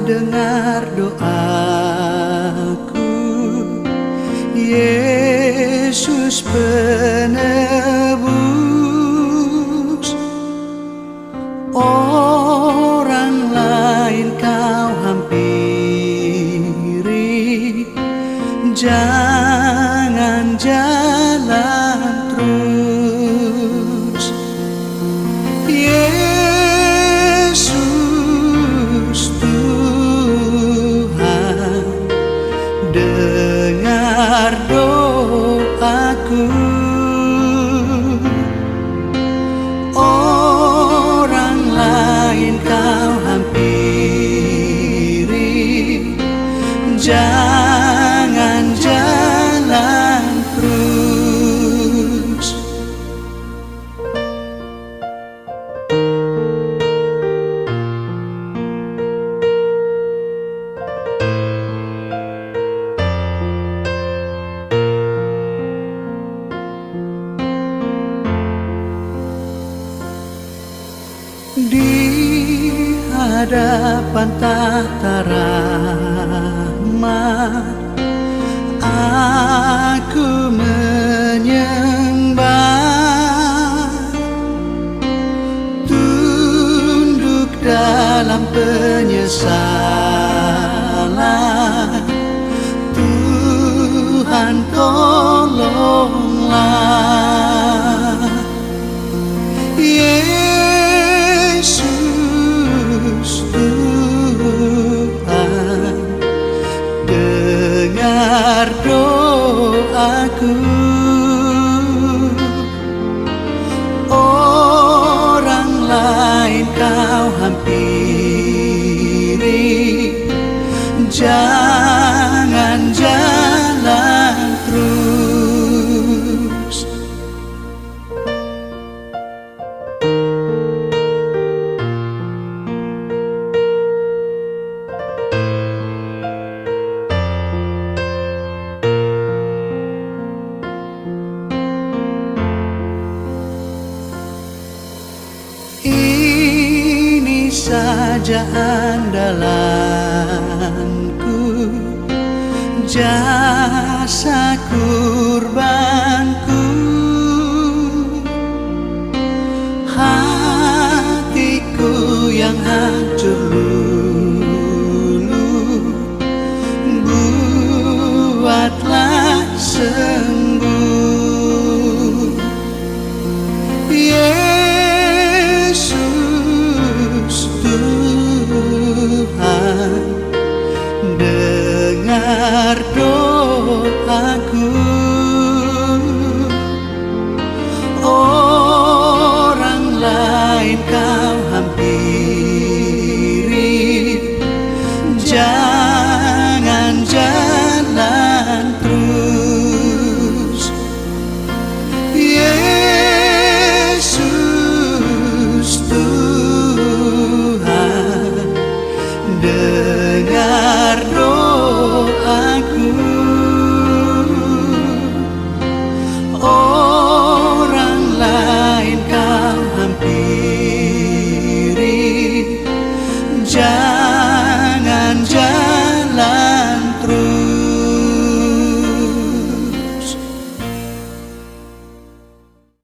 dengar doaku, Yesus penebus. Orang lain kau hampiri, jangan jalan terus. Yesus Tuhan, dengar doaku. Orang lain kau hampiri, jangan jalan terus. Di hadapan tahta rahmat aku menyembah, tunduk dalam penyesalan. Tuhan tolonglah. Yesus Tuhan, dengar doaku. Orang lain kau hampiri, jangan jalan terus. Ini saja andalanku, jasaku